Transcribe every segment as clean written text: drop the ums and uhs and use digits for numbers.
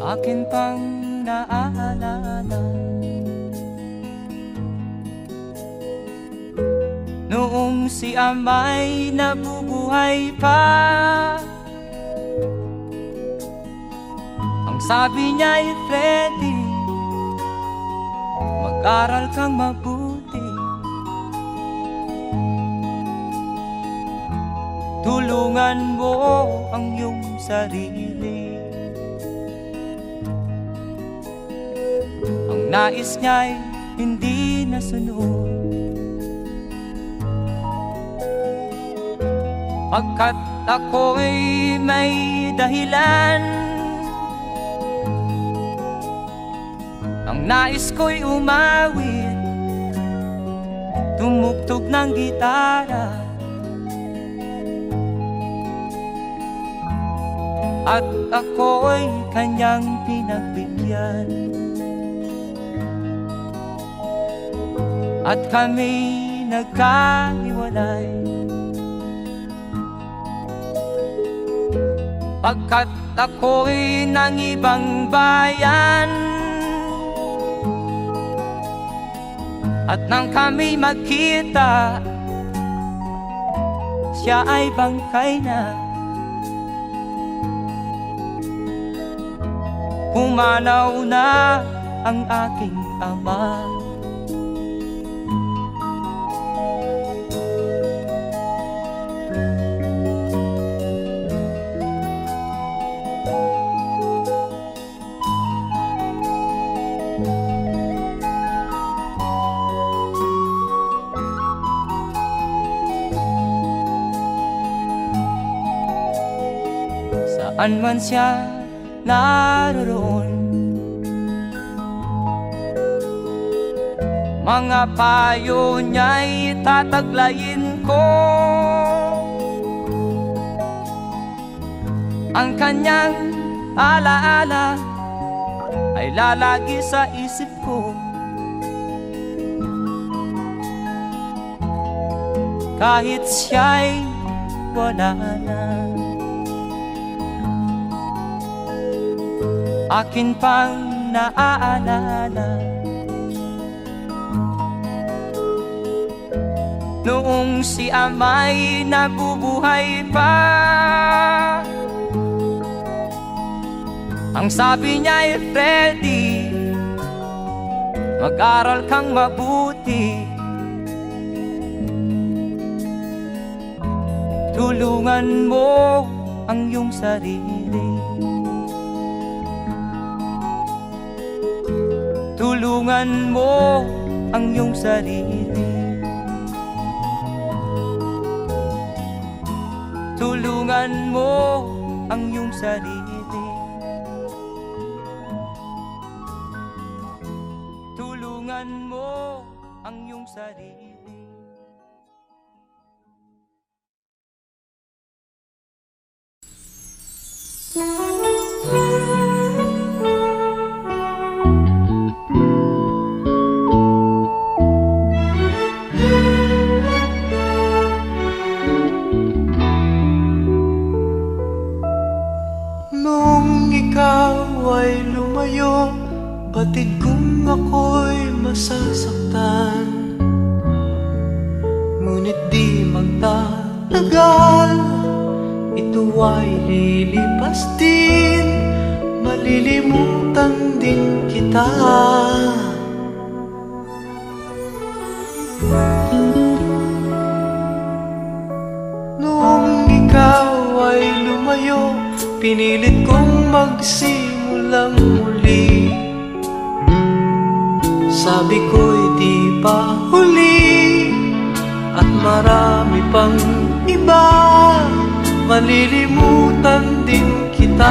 Akin pang naaalala noong si ama'y nabubuhay pa. Ang sabi niya'y Freddy, mag-aral kang mabuti, tulungan mo ang iyong sarili. Ang nais niya'y hindi nasunod, pagkat ako'y may dahilan. Ang nais ko'y umawit, tumugtog ng gitara, at ako'y kanyang pinagbigyan. At kami nagkahiwalay, pagkat ako'y ng ibang bayan. At nang kami magkita, siya ay bangkay na. Pumanaw na ang aking ama. Saan man siya naroon, mga payo niya'y tataglayin ko. Ang kanyang alaala ay lalagi sa isip ko, kahit siya'y wala na. Akin pang naaalala noong si ama'y nabubuhay pa. Ang sabi niya'y Freddy, mag-aral kang mabuti, tulungan mo ang iyong sarili. Tulungan mo ang iyong sarili. Tulungan mo ang iyong sarili. Tulungan mo ang iyong sarili. Batid kung ako'y masasaktan, ngunit di magtatagal, ito ay lilipas din, malilimutan din kita. Noong ikaw ay lumayo, pinilit kong magsimulang muli. Sabi ko'y di pa huli, at marami pang iba, malilimutan din kita.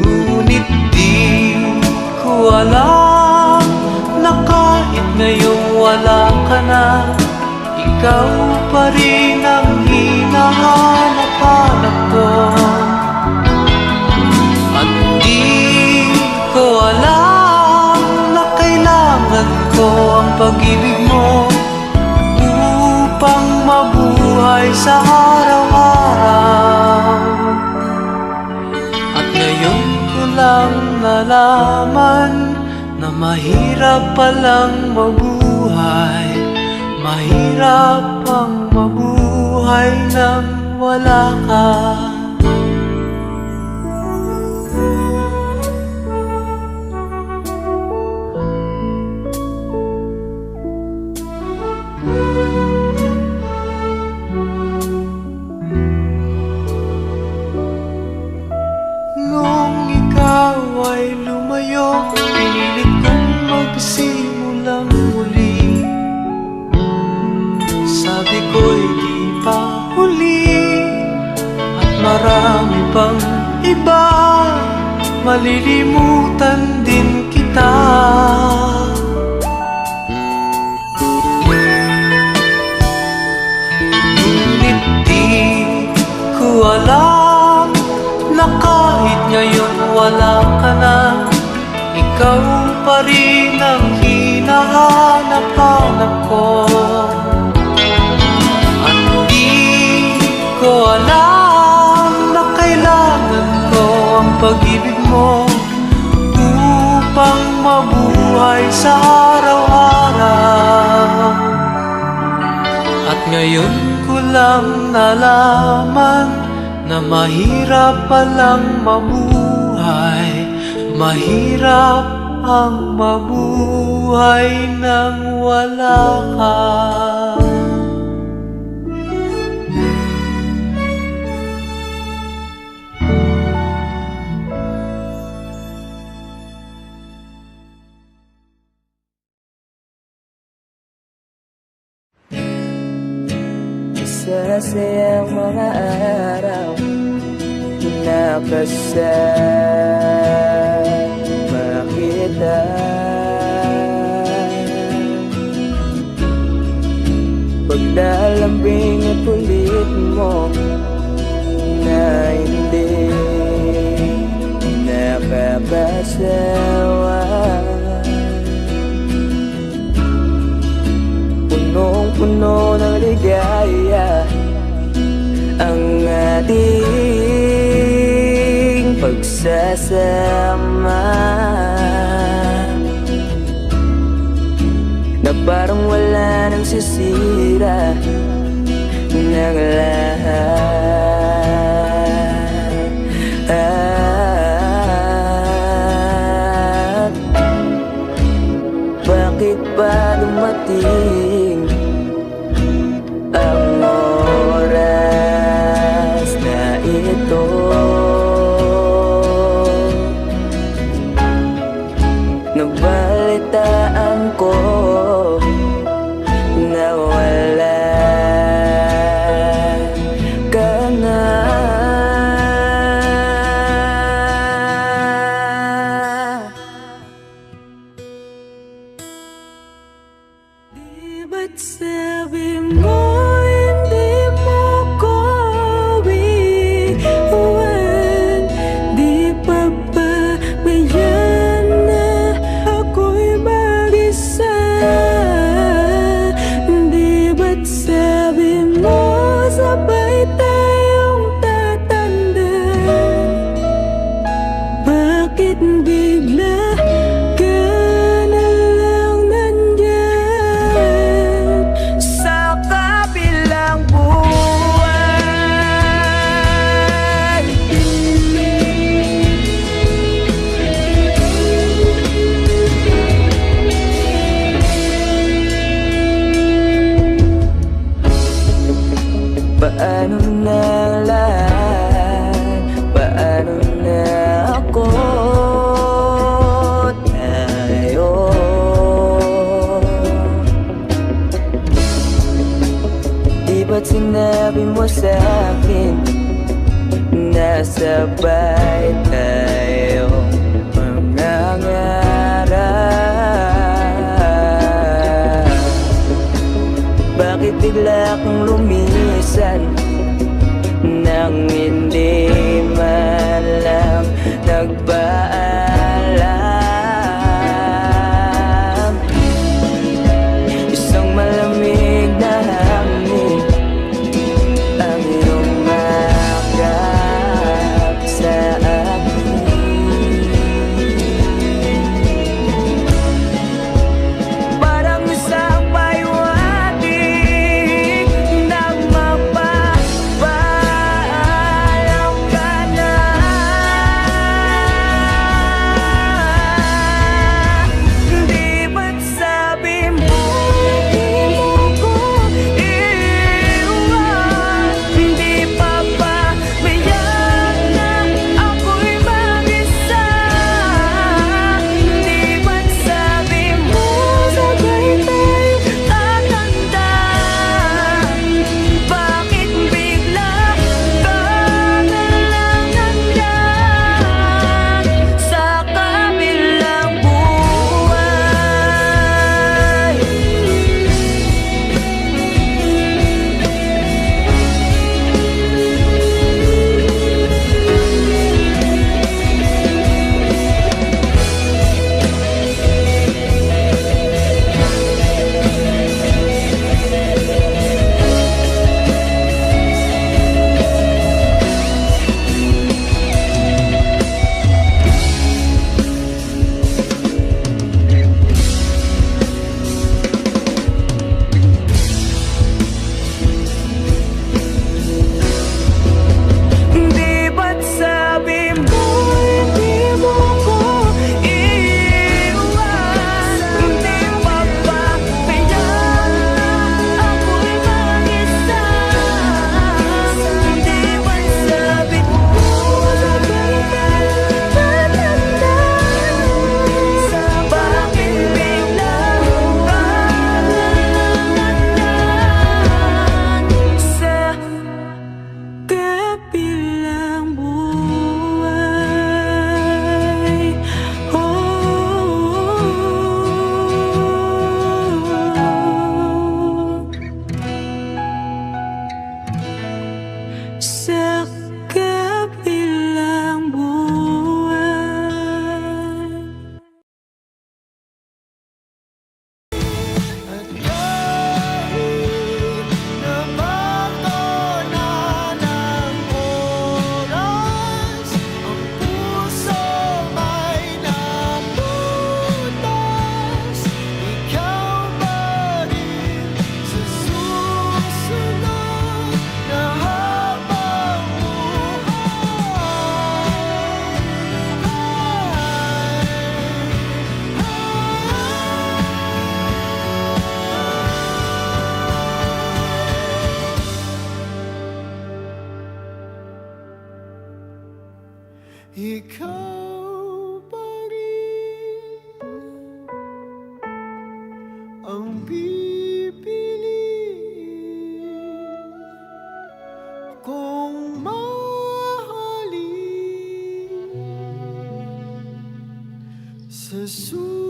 Ngunit di ikaw pa rin ang hinahanap-hanap ko. At di ko alam na kailangan ko ang pag-ibig mo upang mabuhay sa araw-araw. At ngayon ko lang nalaman na mahirap palang mabuhay, mahirap ang mabuhay nang wala ka. Nung ikaw ay lumayo, pinilit kong magsimulang muli. Sabi ko'y di pa huli, at marami pang iba, malilimutan din kita. Ngunit di ko alam na kahit ngayon wala ka na, ikaw pa rin ang hinahanap-hanap ko. At di ko alam na kailangan ko ang pag-ibig mo upang mabuhay sa araw-araw. At ngayon ko lang nalaman na mahirap palang mabuhay, mahirap ang mabuhay nang wala ka. Masasayang mga araw nakasama kita. Paglalambing at kulit mo na hindi nakakasawa. Punong-puno ng ligaya ang ating pagsasama, na parang wala nang sisira ng lahat. Bakit ba dumating ang oras na ito? Nabalitaan ko na wala ka na. Di ba't sabi mo hindi mo ko iwan? Di pa ba bayan na ako'y mag-isa? Di ba't sabi mo sabay tayong tatanda? Bakit bigla ka na lang nandyan sa kabilang buwan? Paano na lahat? Paano na ako? Tayo di ba't sinabi mo sa'kin na sabay tayong mangangarap? Bakit bigla kang lumisan nang hindi man lang nagpaalam. Isang malamig na hangin ang iyong makap sa akin. Parang isang paywating nang mapapaalam ka na. Di ba't sabi mo di mo ko iiwan? Di pa ba biyak na ako'y mag-isa? Di ba't sabi mo sabay tayo tatanda? Bakit bigla ka na lang nandyan sa kabilang buhay? Di ba't sabi mo di mo ko iiwan? Di pa ba biyak na ako'y mag-isa? Di ba't sabi mo sabay tayo tatanda? Bakit bigla ka na lang nandyan sa kabilang buhay? Sa kabilang buhay. At kahit napagdaanan ng oras, ang puso may nabutas. Ikaw pa rin sa susunod na habang ikaw pa rin ang pipiliin kong mahalin sa susunod.